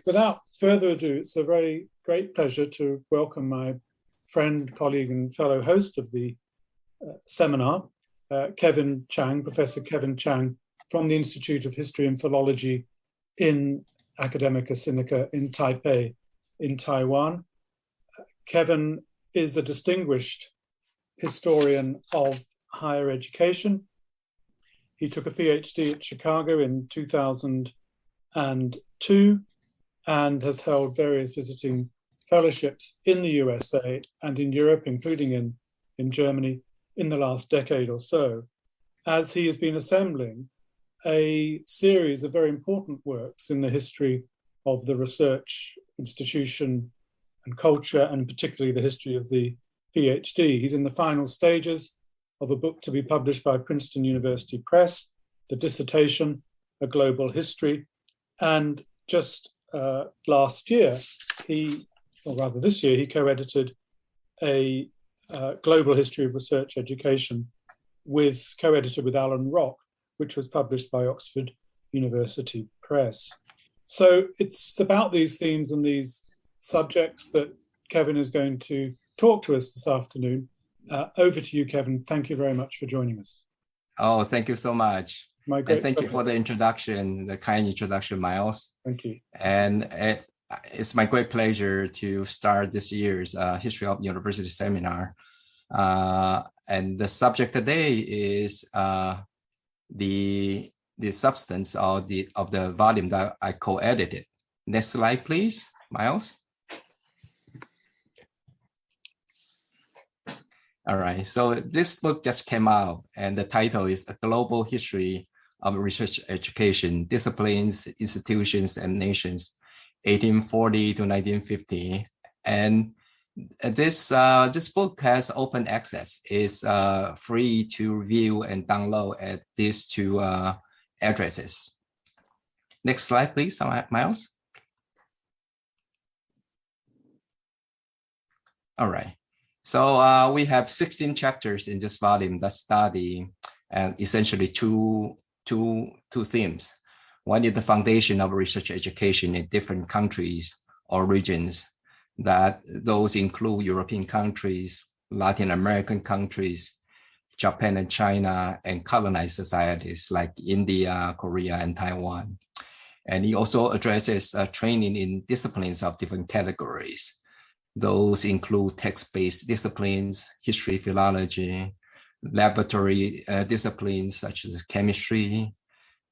without further ado, it's a very great pleasure to welcome my friend, colleague, and fellow host of the seminar, Kevin Chang, Professor Kevin Chang, from the Institute of History and Philology in Academia Sinica in Taipei, in Taiwan. Kevin is a distinguished historian of higher education. He took a PhD at Chicago in 2002 and has held various visiting fellowships in the USA and in Europe, including in Germany, in the last decade or so, as he has been assembling a series of very important works in the history of the research institution and culture, and particularly the history of the PhD. He's in the final stages of a book to be published by Princeton University Press, the dissertation, A Global History. And just last year, this year, he co-edited a Global History of Research Education co-edited with Alan Rock, which was published by Oxford University Press. So it's about these themes and these subjects that Kevin is going to talk to us this afternoon. Over to you, Kevin. Thank you very much for joining us. Oh, thank you so much. My great thank you for the introduction, the kind introduction, Miles. Thank you. And it's my great pleasure to start this year's History of University Seminar. And the subject today is the substance of the volume that I co-edited. Next slide, please, Miles. All right, so this book just came out, and the title is A Global History of Research Education, Disciplines, Institutions, and Nations, 1840 to 1950. And this book has open access. It's free to view and download at these two addresses. Next slide, please, Miles. All right. So we have 16 chapters in this volume that study and essentially two themes. One is the foundation of research education in different countries or regions. Those include European countries, Latin American countries, Japan and China, and colonized societies like India, Korea, and Taiwan. And he also addresses training in disciplines of different categories. Those include text-based disciplines, history, philology, laboratory disciplines such as chemistry,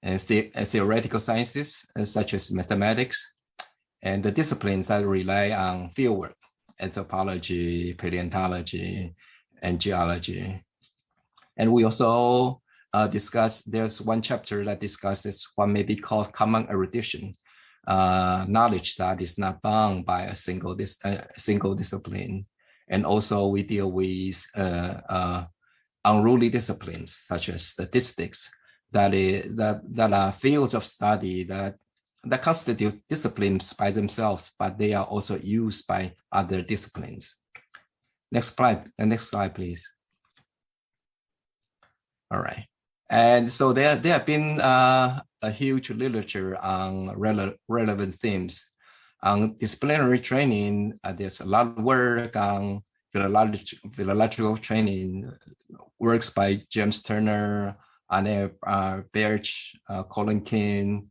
and theoretical sciences such as mathematics, and the disciplines that rely on fieldwork, anthropology, paleontology, and geology. And we also there's one chapter that discusses what may be called common erudition, knowledge that is not bound by a single discipline. And also we deal with unruly disciplines such as statistics that are fields of study that constitute disciplines by themselves, but they are also used by other disciplines. Next slide, please. All right. And so there have been a huge literature on relevant themes. On disciplinary training, there's a lot of work on philological training, works by James Turner, Anne Birch, Colin King,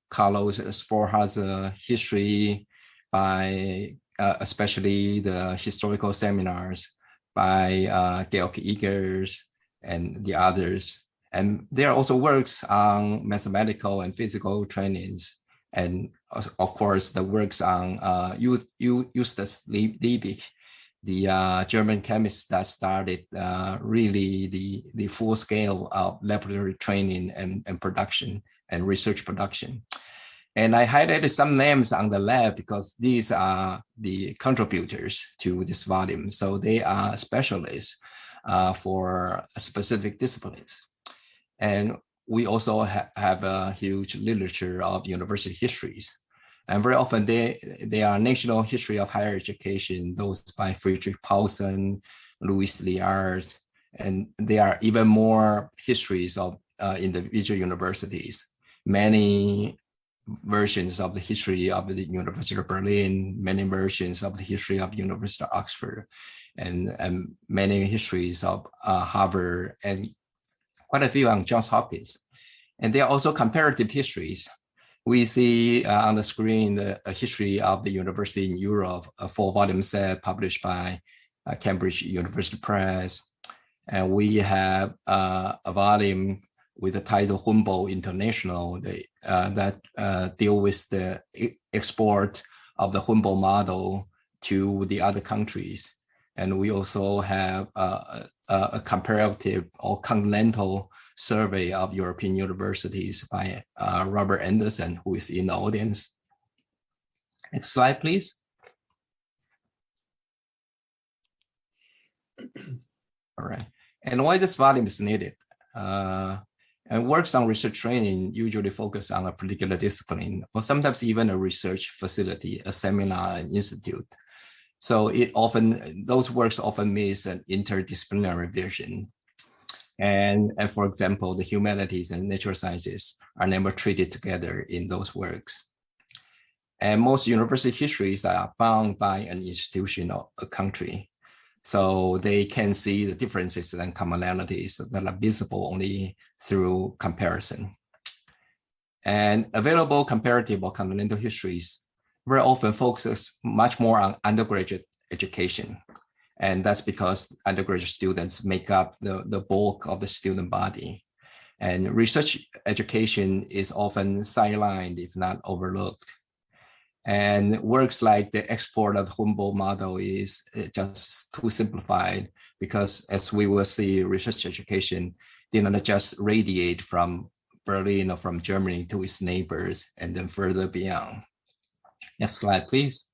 Carlos Sporhaza, history by especially the historical seminars by Georg Egers and the others. And there are also works on mathematical and physical trainings. And of course, the works on Justus Liebig, the German chemist that started really the full scale of laboratory training and production and research production. And I highlighted some names on the left because these are the contributors to this volume. So they are specialists for specific disciplines. And we also have a huge literature of university histories. And very often they are national history of higher education, those by Friedrich Paulsen, Louis Liard, and there are even more histories of individual universities. Many versions of the history of the University of Berlin, many versions of the history of University of Oxford, and many histories of Harvard, and quite a few on Johns Hopkins. And there are also comparative histories. We see on the screen a history of the university in Europe, a 4-volume set published by Cambridge University Press. And we have a volume with the title Humboldt International that deal with the export of the Humboldt model to the other countries. And we also have a comparative or continental survey of European universities by Robert Anderson, who is in the audience. Next slide, please. All right. And why this volume is needed? And works on research training usually focus on a particular discipline, or sometimes even a research facility, a seminar, an institute. So those works often miss an interdisciplinary vision. And for example, the humanities and natural sciences are never treated together in those works. And most university histories are bound by an institution or a country. So they can see the differences and commonalities that are visible only through comparison. And available comparative or continental histories very often focus much more on undergraduate education. And that's because undergraduate students make up the bulk of the student body. And research education is often sidelined, if not overlooked. And works like the export of the Humboldt model is just too simplified, because as we will see, research education did not just radiate from Berlin or from Germany to its neighbors and then further beyond. Next slide, please.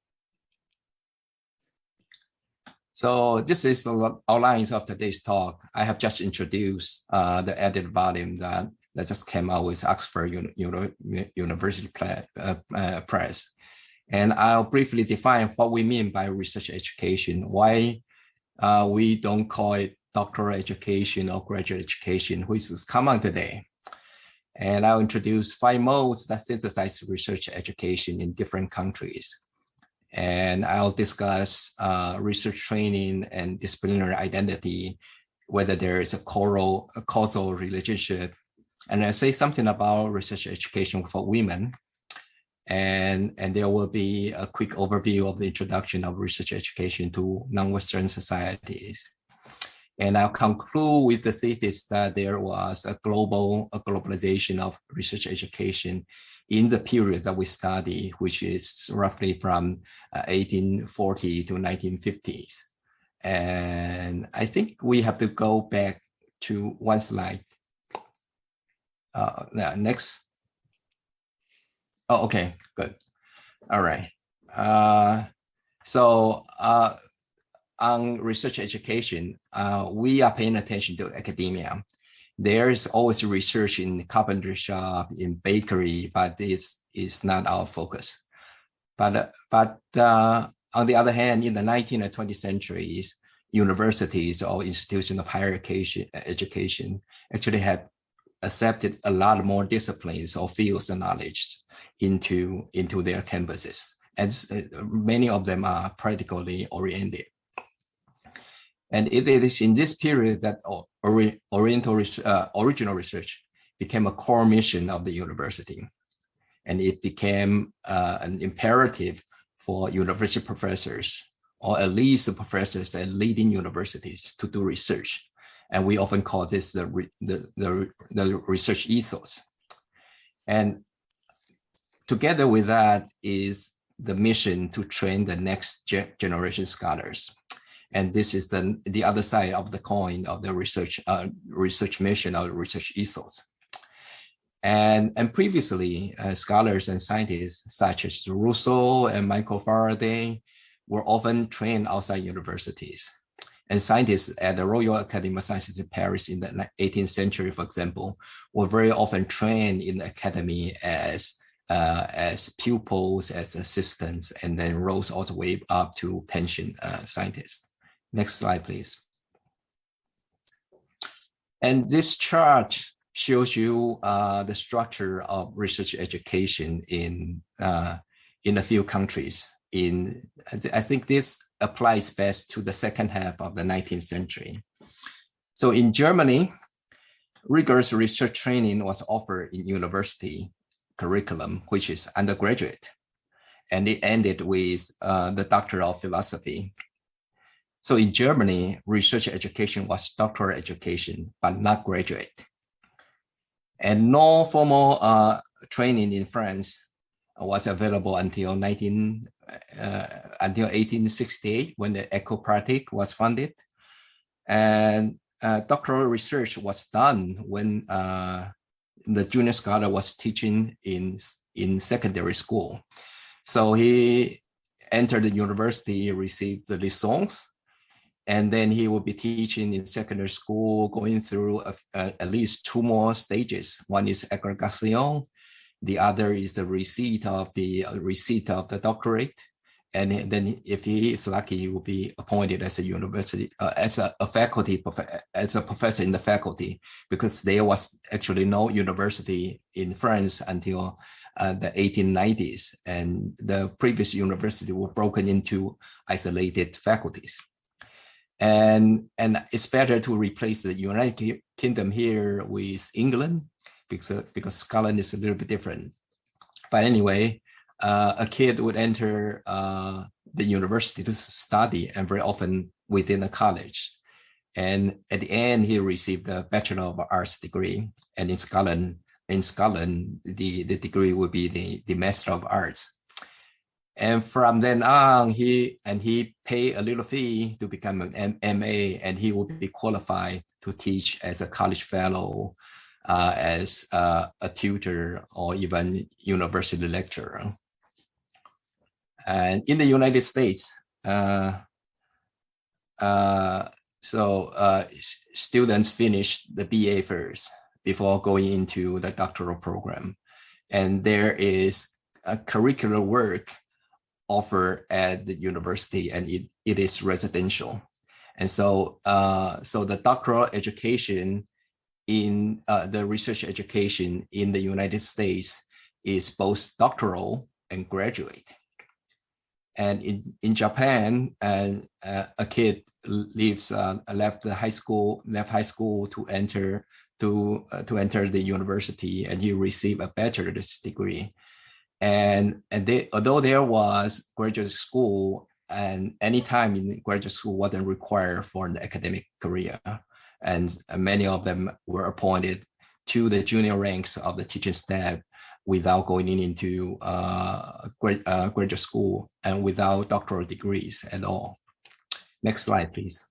So this is the outlines of today's talk. I have just introduced the edited volume that just came out with Oxford University Press. And I'll briefly define what we mean by research education, why we don't call it doctoral education or graduate education, which is common today. And I'll introduce 5 modes that synthesize research education in different countries. And I'll discuss research training and disciplinary identity, whether there is a causal relationship. And I'll say something about research education for women. And there will be a quick overview of the introduction of research education to non-Western societies. And I'll conclude with the thesis that there was a globalization of research education in the period that we study, which is roughly from 1840 to 1950s. And I think we have to go back to one slide. Next. Oh, okay, good. All right. So on research education, we are paying attention to academia. There is always research in the carpentry shop, in bakery, but this is not our focus. But on the other hand, in the 19th and 20th centuries, universities or institutions of higher education actually have accepted a lot more disciplines or fields of knowledge into their campuses, and many of them are practically oriented. And it is in this period that original research became a core mission of the university. And it became an imperative for university professors, or at least the professors at leading universities, to do research. And we often call this the research ethos. And together with that is the mission to train the next generation scholars. And this is the other side of the coin of the research mission or research ethos. And previously, scholars and scientists such as Rousseau and Michael Faraday were often trained outside universities. And scientists at the Royal Academy of Sciences in Paris in the 18th century, for example, were very often trained in the academy as pupils, as assistants, and then rose all the way up to pension scientists. Next slide, please. And this chart shows you the structure of research education in a few countries. I think this applies best to the second half of the 19th century. So in Germany, rigorous research training was offered in university curriculum, which is undergraduate, and it ended with the Doctor of Philosophy. So in Germany, research education was doctoral education, but not graduate. And no formal training in France was available until 1868, when the École Pratique was founded. And doctoral research was done when the junior scholar was teaching in secondary school. So he entered the university, received the licence, and then he will be teaching in secondary school, going through at least 2 more stages. One is agrégation, the other is the receipt of the doctorate, and then if he is lucky, he will be appointed as a university as a professor in the faculty, because there was actually no university in France until the 1890s, and the previous university were broken into isolated faculties. And it's better to replace the United Kingdom here with England, because Scotland is a little bit different. But anyway, a kid would enter the university to study, and very often within a college. And at the end, he received a Bachelor of Arts degree. And in Scotland, the degree would be the Master of Arts. And from then on, he paid a little fee to become an MA, and he would be qualified to teach as a college fellow, as a tutor, or even university lecturer. And in the United States, students finish the BA first before going into the doctoral program. And there is a curricular work offered at the university, and it is residential. And so the doctoral education in the research education in the United States is both doctoral and graduate. And in Japan, a kid left high school to enter the university, and he received a bachelor's degree. And although there was graduate school, and any time in graduate school wasn't required for an academic career, and many of them were appointed to the junior ranks of the teaching staff without going into graduate school and without doctoral degrees at all. Next slide, please.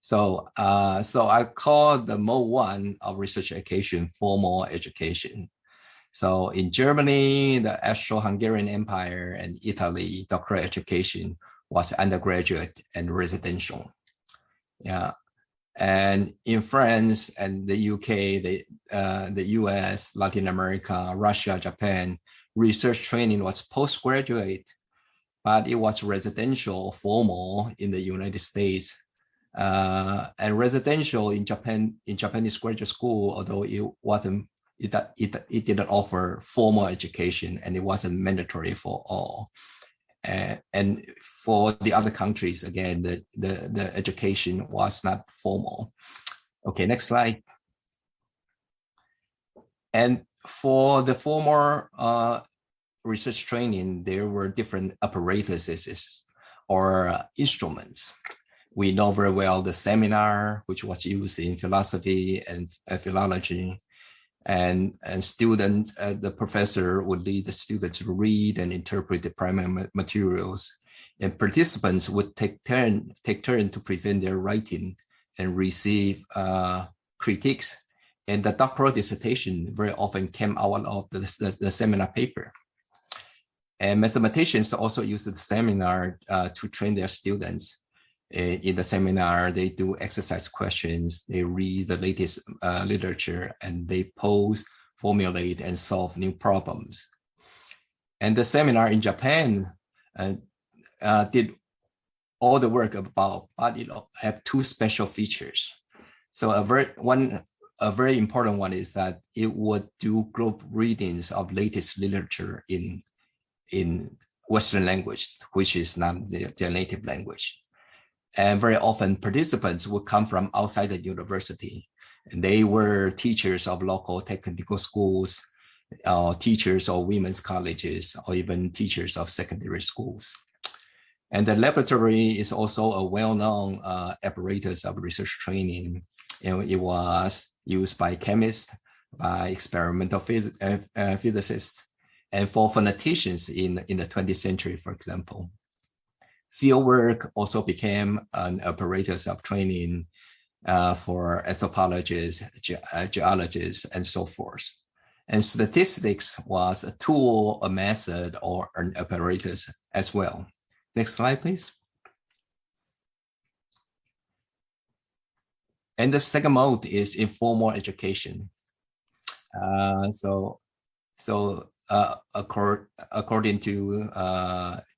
So I call the mode 1 of research education formal education. So in Germany, the Austro-Hungarian Empire, and Italy, doctoral education was undergraduate and residential. Yeah. And in France and the UK, the US, Latin America, Russia, Japan, research training was postgraduate, but it was residential, formal in the United States. And residential in Japanese graduate school, although it didn't offer formal education, and it wasn't mandatory for all. And for the other countries, again, the education was not formal. Okay, next slide. And for the formal research training, there were different apparatuses or instruments. We know very well the seminar, which was used in philosophy and philology. And students, the professor would lead the students to read and interpret the primary materials, and participants would take turn to present their writing and receive critiques. And the doctoral dissertation very often came out of the seminar paper. And mathematicians also use the seminar to train their students. In the seminar, they do exercise questions, they read the latest literature, and they pose, formulate, and solve new problems. And the seminar in Japan did all the work about, but it have two special features. So a very important one is that it would do group readings of latest literature in Western language, which is not their native language. And very often participants would come from outside the university. And they were teachers of local technical schools, teachers of women's colleges, or even teachers of secondary schools. And the laboratory is also a well-known apparatus of research training. It was used by chemists, by experimental physicists, and for phoneticians in the 20th century, for example. Fieldwork also became an apparatus of training for anthropologists, geologists, and so forth. And statistics was a tool, a method, or an apparatus as well. Next slide, please. And the second mode is informal education. According to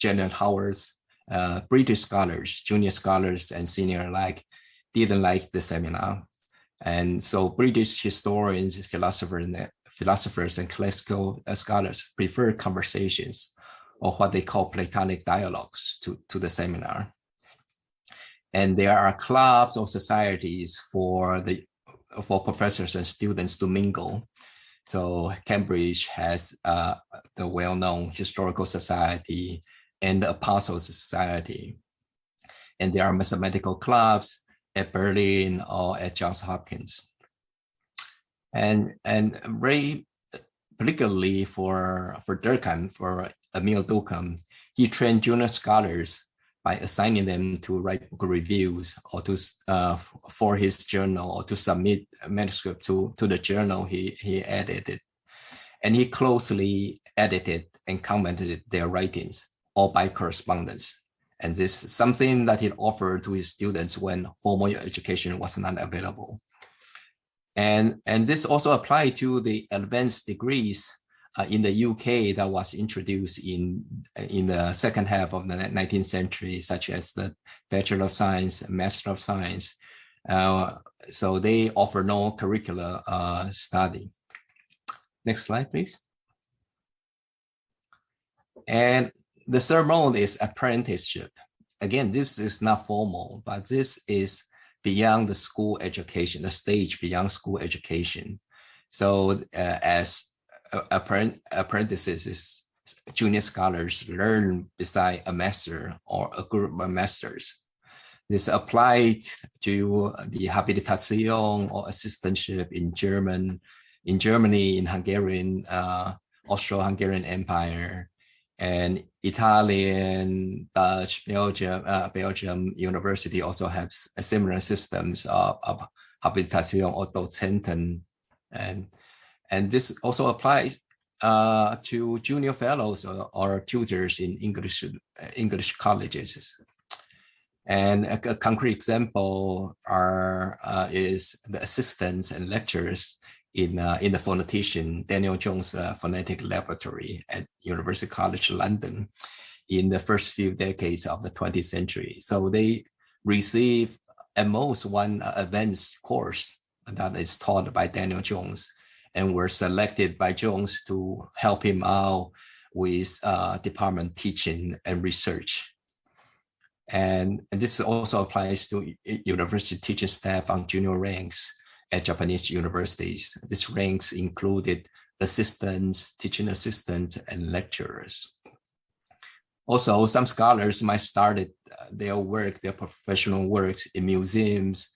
Janet Howard's, British scholars, junior scholars, and senior alike didn't like the seminar. And so British historians, philosophers, and classical scholars prefer conversations, or what they call Platonic dialogues, to the seminar. And there are clubs or societies for professors and students to mingle. So Cambridge has the well-known Historical Society and the Apostles Society. And there are mathematical clubs at Berlin or at Johns Hopkins. And very particularly for Durkheim, for Emil Durkheim, he trained junior scholars by assigning them to write book reviews or to for his journal, or to submit a manuscript to the journal he edited. And he closely edited and commented their writings, all by correspondence. And this is something that he offered to his students when formal education was not available. And this also applied to the advanced degrees in the UK that was introduced in the second half of the 19th century, such as the Bachelor of Science, Master of Science. So they offer no curricular study. Next slide, please. And the third mode is apprenticeship. Again, this is not formal, but this is beyond the school education, the stage beyond school education. So as apprentices, junior scholars learn beside a master or a group of masters. This applied to the habilitation or assistantship in Germany, in Hungarian, Austro-Hungarian Empire, and Italian, Dutch, Belgium university also have similar systems of habilitation or docenten, and this also applies to junior fellows or tutors in English colleges. And a concrete example is the assistants and lecturers in the phonetician Daniel Jones Phonetic Laboratory at University College London in the first few decades of the 20th century. So they receive at most one advanced course that is taught by Daniel Jones, and were selected by Jones to help him out with department teaching and research. And this also applies to university teaching staff on junior ranks at Japanese universities. These ranks included assistants, teaching assistants, and lecturers. Also, some scholars might start their professional works in museums,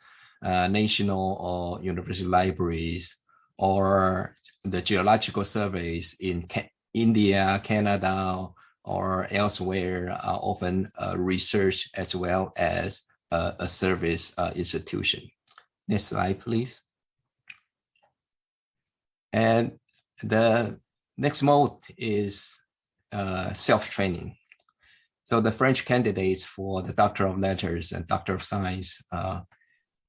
national or university libraries, or the geological surveys in India, Canada, or elsewhere are often research as well as a service institution. Next slide, please. And the next mode is self-training. So the French candidates for the Doctor of Letters and Doctor of Science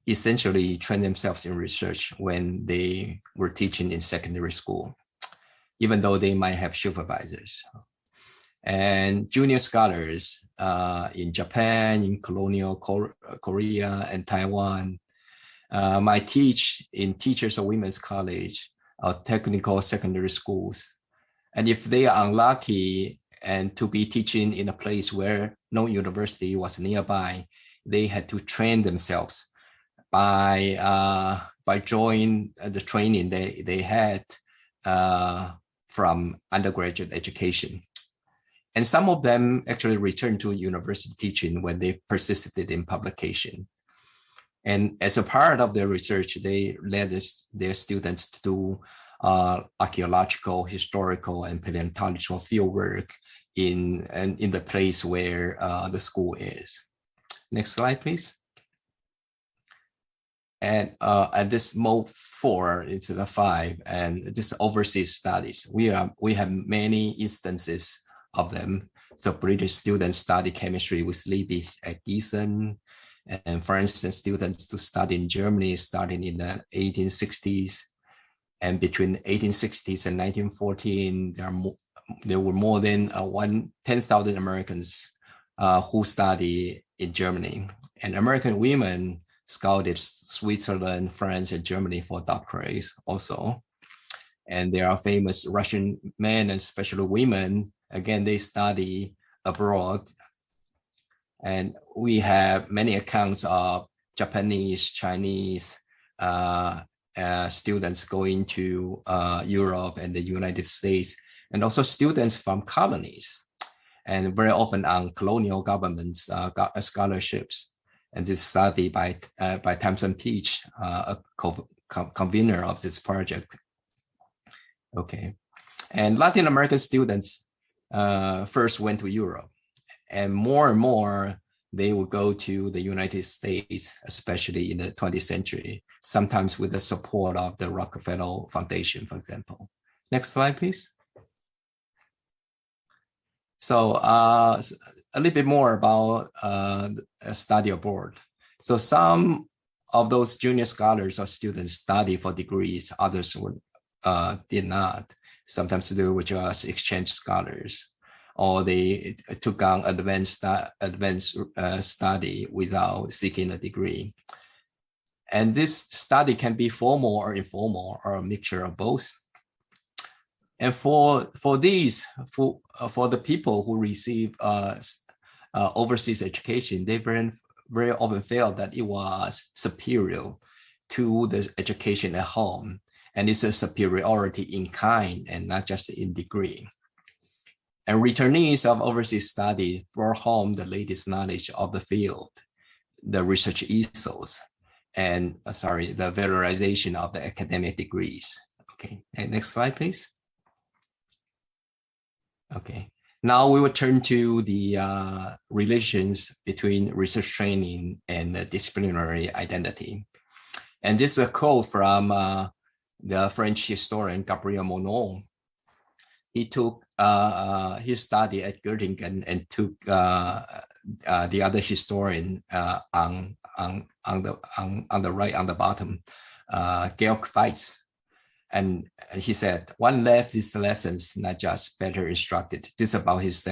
essentially train themselves in research when they were teaching in secondary school, even though they might have supervisors. and junior scholars in Japan, in colonial Korea and Taiwan might teach in Teachers of Women's College or technical secondary schools. And if they are unlucky and to be teaching in a place where no university was nearby, they had to train themselves by joining the training they had from undergraduate education. And some of them actually returned to university teaching when they persisted in publication. And as a part of their research, they led their students to do archaeological, historical, and paleontological fieldwork in the place where the school is. Next slide, please. And at this mode 4 into the 5, and this overseas studies, we have many instances of them. So British students study chemistry with Libby at Gießen, and for instance, students to study in Germany starting in the 1860s. And between 1860s and 1914, there were more than 10,000 Americans who study in Germany. And American women scouted Switzerland, France, and Germany for doctorates also. And there are famous Russian men, and especially women. Again, they study abroad. And we have many accounts of Japanese, Chinese students going to Europe and the United States, and also students from colonies, and very often on colonial governments scholarships. And this study by Thompson Peach, a convener of this project. Okay, and Latin American students first went to Europe, and more they would go to the United States, especially in the 20th century, sometimes with the support of the Rockefeller Foundation, for example. Next slide, please. So a little bit more about study abroad. So some of those junior scholars or students study for degrees, others did not. Sometimes they were just exchange scholars, or they took on advanced study without seeking a degree. And this study can be formal or informal, or a mixture of both. And for the people who receive overseas education, they very often felt that it was superior to the education at home, and it's a superiority in kind and not just in degree. And returnees of overseas study brought home the latest knowledge of the field, the research ethos, and the valorization of the academic degrees. Okay, and next slide, please. Okay, now we will turn to the relations between research training and disciplinary identity. And this is a quote from the French historian Gabriel Monod. He took his study at Göttingen and took the other historian on the right, on the bottom, Georg Weiss. And he said, one left these lessons not just better instructed. This is about his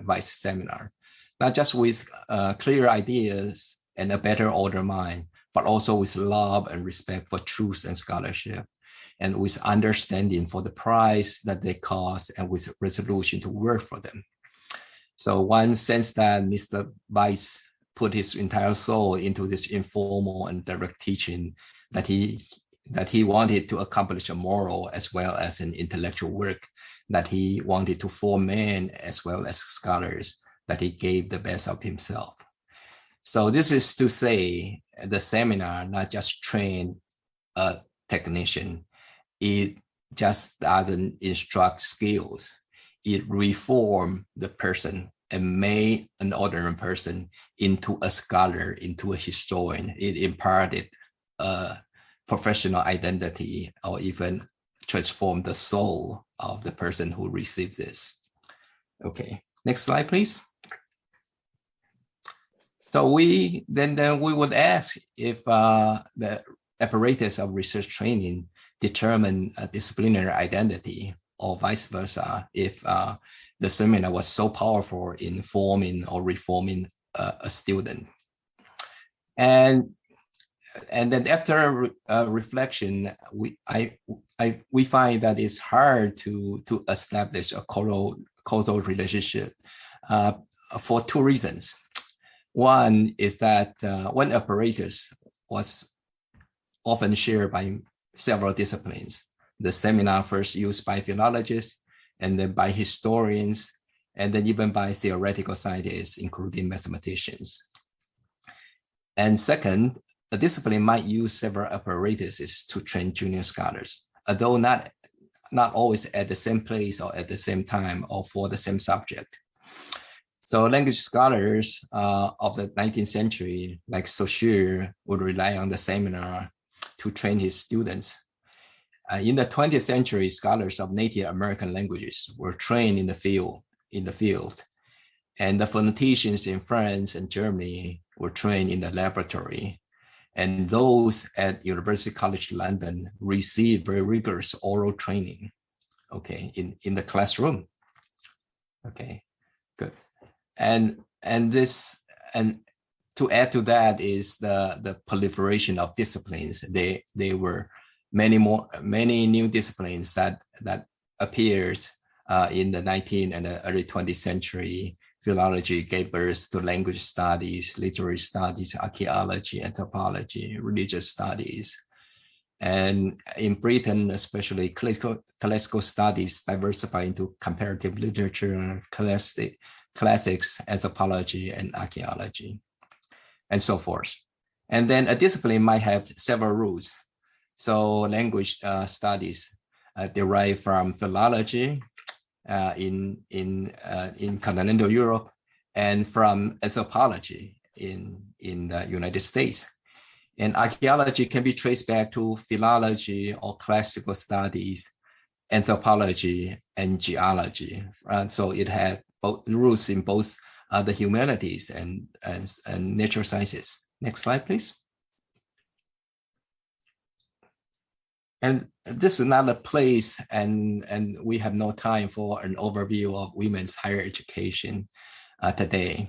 Weiss seminar, not just with clear ideas and a better order mind, but also with love and respect for truth and scholarship, and with understanding for the price that they cost, and with resolution to work for them. So one sense that Mr. Weiss put his entire soul into this informal and direct teaching, that he wanted to accomplish a moral as well as an intellectual work, that he wanted to form men as well as scholars, that he gave the best of himself. So this is to say the seminar not just trained a technician, it just doesn't instruct skills. It reformed the person and made an ordinary person into a scholar, into a historian. It imparted a professional identity, or even transformed the soul of the person who receives this. Okay, next slide, please. So we would ask if the apparatus of research training determine a disciplinary identity, or vice versa, if the seminar was so powerful in forming or reforming a student. And then after reflection, we find that it's hard to establish a causal relationship for two reasons. One is that one apparatus was often shared by several disciplines. The seminar first used by philologists, and then by historians, and then even by theoretical scientists, including mathematicians. And second, a discipline might use several apparatuses to train junior scholars, although not always at the same place or at the same time or for the same subject. So language scholars of the 19th century, like Saussure, would rely on the seminar to train his students. In the 20th century, scholars of Native American languages were trained in the field, and the phoneticians in France and Germany were trained in the laboratory. And those at University College London received very rigorous oral training, okay, in the classroom. Okay, good. And to add to that is the proliferation of disciplines. They were many new disciplines that appeared in the 19th and the early 20th century. Philology gave birth to language studies, literary studies, archaeology, anthropology, religious studies. And in Britain, especially classical studies diversify into comparative literature, classics, anthropology, and archaeology, and so forth. And then a discipline might have several roots. So language studies derive from philology in continental Europe, and from anthropology in the United States. And archaeology can be traced back to philology or classical studies, anthropology, and geology. So it had both roots in both the humanities and natural sciences. Next slide, please. And this is not a place, and we have no time for an overview of women's higher education today.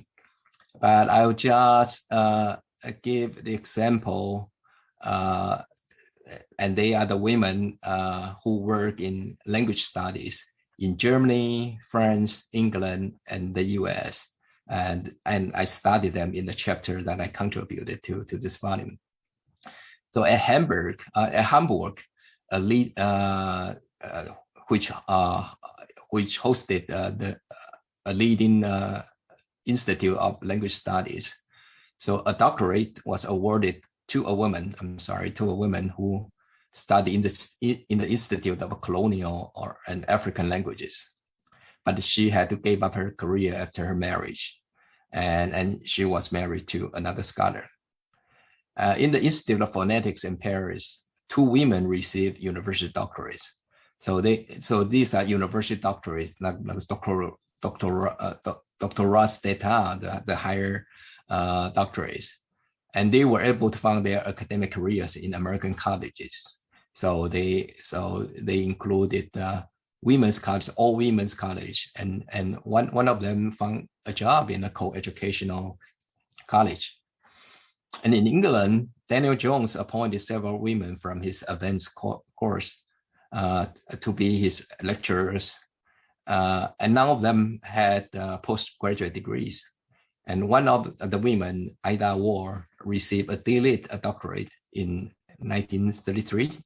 But I'll just give the example, and they are the women who work in language studies in Germany, France, England, and the US. And I studied them in the chapter that I contributed to this volume. So at Hamburg, a lead, which hosted a leading institute of language studies. So a doctorate was awarded to a woman who studied in the Institute of Colonial and African Languages. But she had to give up her career after her marriage, and she was married to another scholar. In the Institute of Phonetics in Paris, 2 women received university doctorates. So these are university doctorates, like doctorate d'etat, the higher doctorates, and they were able to found their academic careers in American colleges. So they included women's college, all women's college, and one of them found a job in a co-educational college. And in England, Daniel Jones appointed several women from his advanced course to be his lecturers, and none of them had postgraduate degrees. And one of the women, Ida Ward, received a D.Litt, a doctorate, in 1933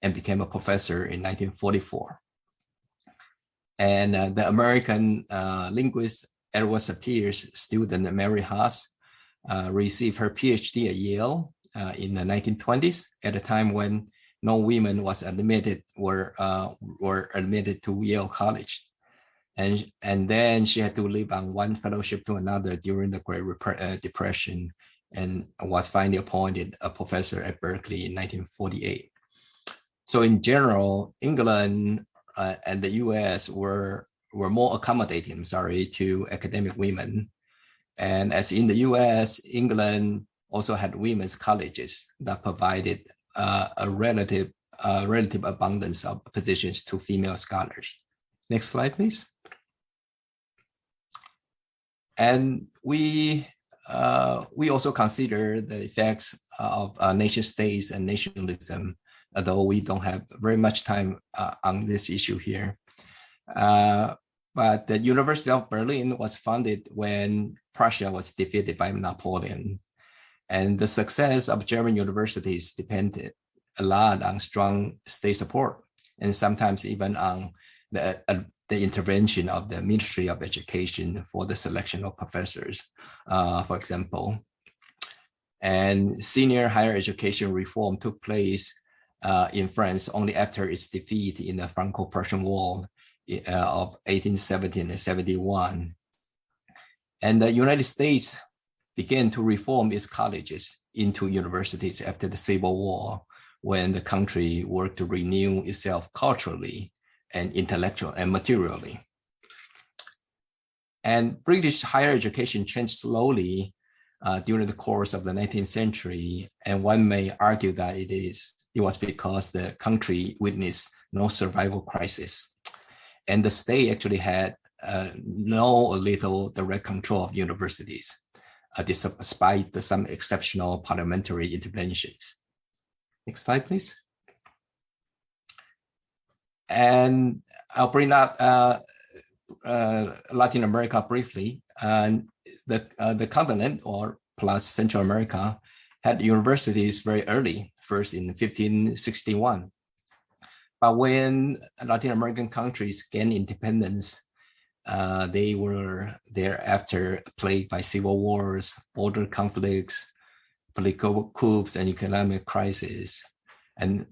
and became a professor in 1944. And the American linguist Edward Sapire's student, Mary Haas, received her PhD at Yale in the 1920s, at a time when no women were admitted to Yale College. And then she had to live on one fellowship to another during the Great Depression, and was finally appointed a professor at Berkeley in 1948. So in general, England and the US were more accommodating, to academic women. And as in the US, England also had women's colleges that provided a relative abundance of positions to female scholars. Next slide, please. And we also consider the effects of nation states and nationalism, although we don't have very much time on this issue here. But the University of Berlin was founded when Prussia was defeated by Napoleon. And the success of German universities depended a lot on strong state support, and sometimes even on the intervention of the Ministry of Education for the selection of professors, for example. And senior higher education reform took place in France only after its defeat in the Franco-Prussian War of 1870 and 71. And the United States began to reform its colleges into universities after the Civil War, when the country worked to renew itself culturally and intellectually and materially. And British higher education changed slowly during the course of the 19th century, and one may argue that it was because the country witnessed no survival crisis, and the state actually had no or little direct control of universities, despite some exceptional parliamentary interventions. Next slide, please. And I'll bring up Latin America briefly. And the continent, or plus Central America, had universities very early, first in 1561. But when Latin American countries gained independence, they were thereafter plagued by civil wars, border conflicts, political coups, and economic crisis. And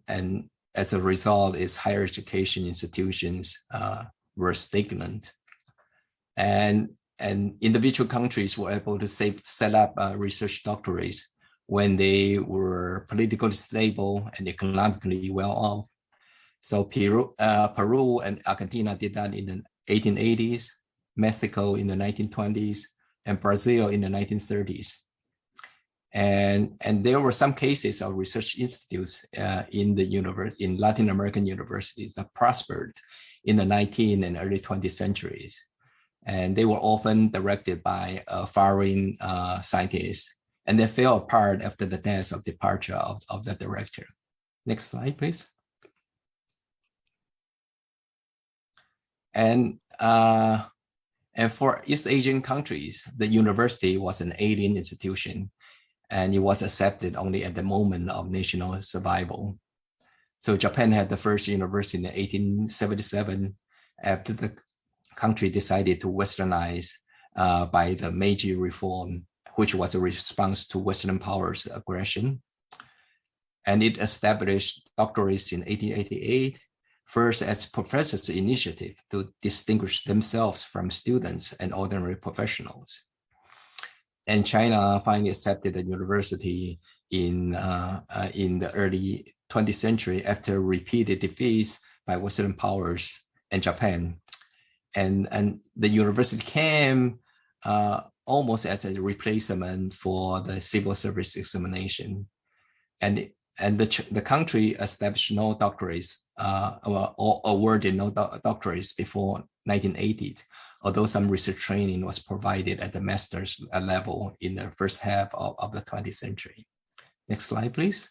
as a result, its higher education institutions were stagnant. And individual countries were able to set up research doctorates when they were politically stable and economically well off. So Peru and Argentina did that in the 1880s, Mexico in the 1920s, and Brazil in the 1930s. And there were some cases of research institutes in Latin American universities that prospered in the 19th and early 20th centuries. And they were often directed by foreign scientists, and they fell apart after the departure of the director. Next slide, please. And for East Asian countries, the university was an alien institution, and it was accepted only at the moment of national survival. So Japan had the first university in 1877 after the country decided to westernize by the Meiji Reform, which was a response to Western powers' aggression. And it established doctorates in 1888, first as professors' initiative to distinguish themselves from students and ordinary professionals. And China finally accepted the university in the early 20th century after repeated defeats by Western powers and Japan. And the university came almost as a replacement for the civil service examination. And the country established no doctorates or awarded no doctorates before 1980, although some research training was provided at the master's level in the first half of the 20th century. Next slide, please.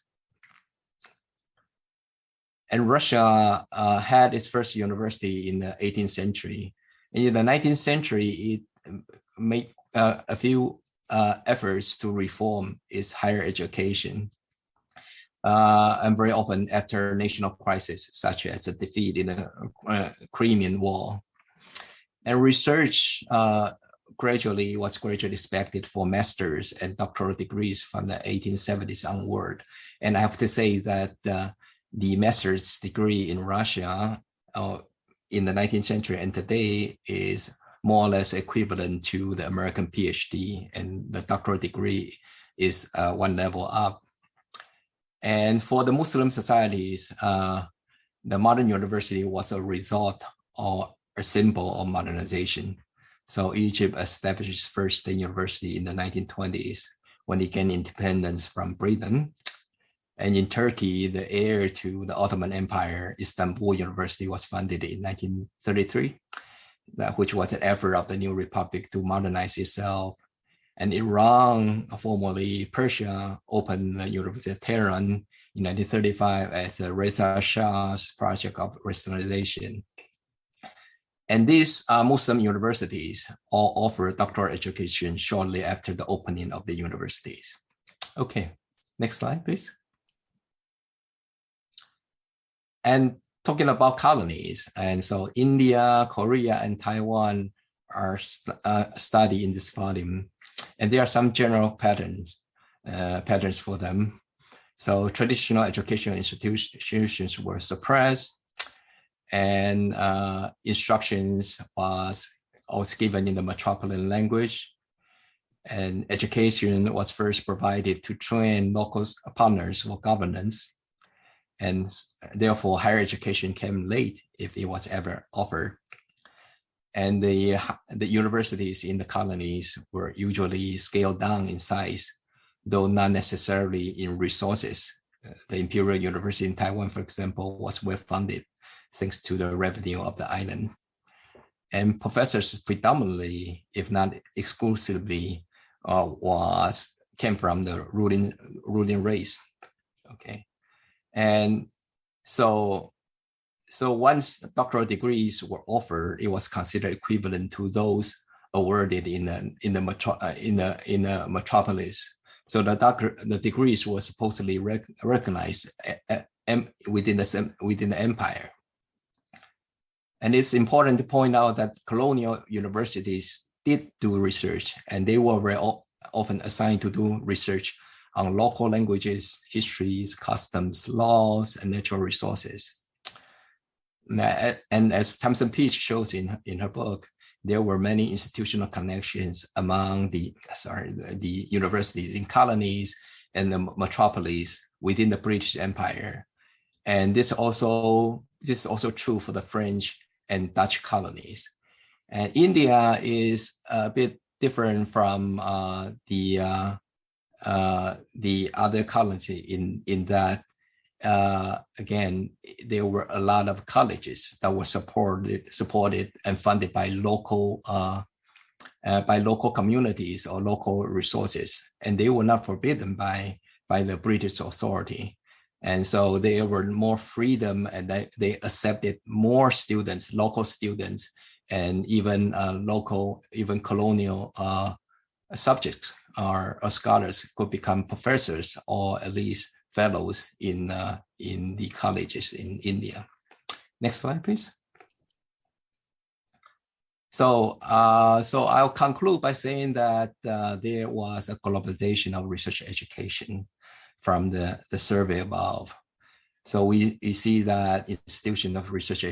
And Russia had its first university in the 18th century. In the 19th century, it made a few efforts to reform its higher education. And very often after national crises, such as a defeat in the Crimean War. And research was gradually expected for master's and doctoral degrees from the 1870s onward. And I have to say that the master's degree in Russia in the 19th century and today is more or less equivalent to the American PhD, and the doctoral degree is one level up. And for the Muslim societies, the modern university was a result or a symbol of modernization. So Egypt established its first state university in the 1920s when it gained independence from Britain. And in Turkey, the heir to the Ottoman Empire, Istanbul University was founded in 1933. which was an effort of the new republic to modernize itself. And Iran, formerly Persia, opened the University of Tehran in 1935 as a Reza Shah's project of Westernization. And these Muslim universities all offer doctoral education shortly after the opening of the universities. Okay, next slide, please. And talking about colonies, and so India, Korea, and Taiwan are studied in this volume, and there are some general patterns for them. So traditional educational institutions were suppressed, and instructions was given in the metropolitan language, and education was first provided to train local partners for governance, and therefore higher education came late if it was ever offered. And the universities in the colonies were usually scaled down in size, though not necessarily in resources. The Imperial University in Taiwan, for example, was well funded thanks to the revenue of the island. And professors predominantly, if not exclusively, came from the ruling race. Okay, and so once doctoral degrees were offered, it was considered equivalent to those awarded in the metropolis. So the degrees were supposedly recognized within the empire. And it's important to point out that colonial universities did do research, and they were very often assigned to do research on local languages, histories, customs, laws, and natural resources. And as Thompson Peach shows in her book, there were many institutional connections among the universities in colonies and the metropolis within the British Empire. And this is also true for the French and Dutch colonies. And India is a bit different from the other colonies in that, again, there were a lot of colleges that were supported and funded by local communities or local resources, and they were not forbidden by the British authority. And so there were more freedom, and they accepted more students, local students, and even colonial subjects or scholars could become professors or at least fellows in the colleges in India. Next slide, please. So I'll conclude by saying that there was a globalization of research education from the survey above. So we see that institutions of research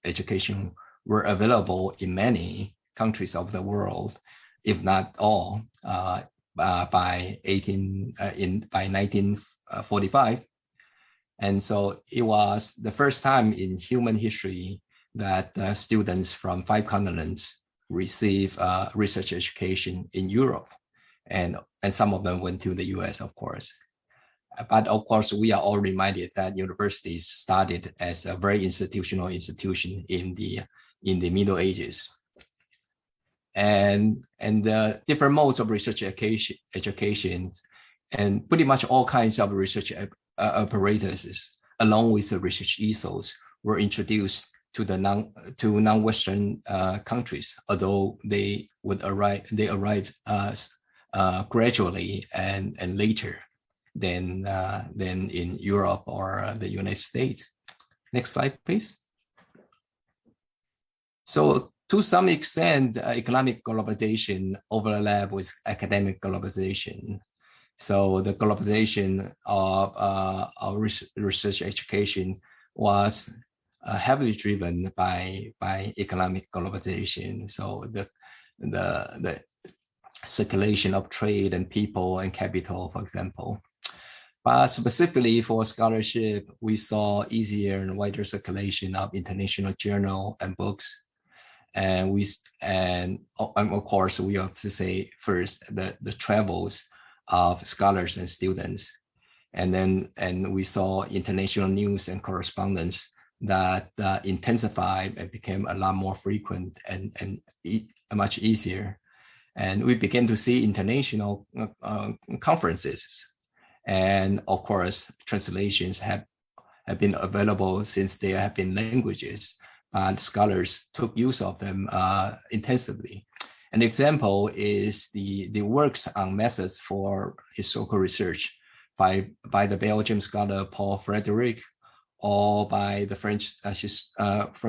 education were available in many countries of the world, if not all, by 1945. And so it was the first time in human history that students from 5 continents receive research education in Europe, and some of them went to the US, of course. But of course, we are all reminded that universities started as a very institutional institution in the Middle Ages. And the different modes of research education and pretty much all kinds of research apparatuses, along with the research ethos, were introduced to non-Western countries, although they arrived gradually and later than in Europe or the United States. Next slide, please. So to some extent, economic globalization overlap with academic globalization. So the globalization of research education was heavily driven by economic globalization. So the circulation of trade and people and capital, for example. But specifically for scholarship, we saw easier and wider circulation of international journal and books. And of course, we have to say first the travels of scholars and students. And we saw international news and correspondence that intensified and became a lot more frequent and much easier. And we began to see international conferences. And of course, translations have been available since there have been languages, but scholars took use of them intensively. An example is the works on methods for historical research by the Belgian scholar Paul Frédéric, or by the French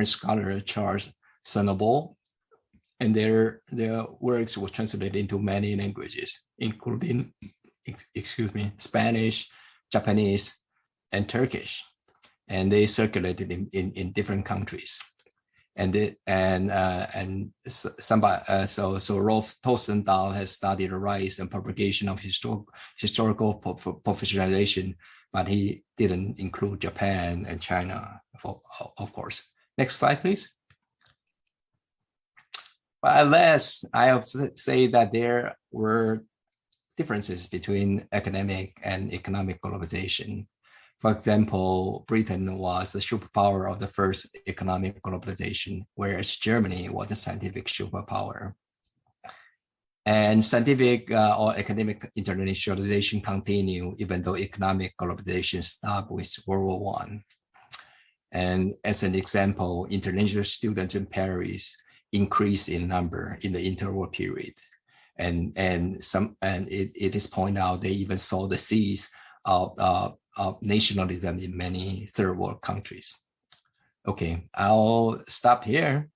scholar Charles Sennebault. And their works were translated into many languages, including, Spanish, Japanese, and Turkish. And they circulated in different countries. And Rolf Tostendahl has studied the rise and propagation of historical professionalization, but he didn't include Japan and China, of course. Next slide, please. But at last, I have to say that there were differences between academic and economic globalization. For example, Britain was the superpower of the first economic globalization, whereas Germany was a scientific superpower. And scientific or academic internationalization continued, even though economic globalization stopped with World War I. And as an example, international students in Paris increased in number in the interwar period. And it is pointed out they even saw the seeds of nationalism in many third world countries. Okay, I'll stop here.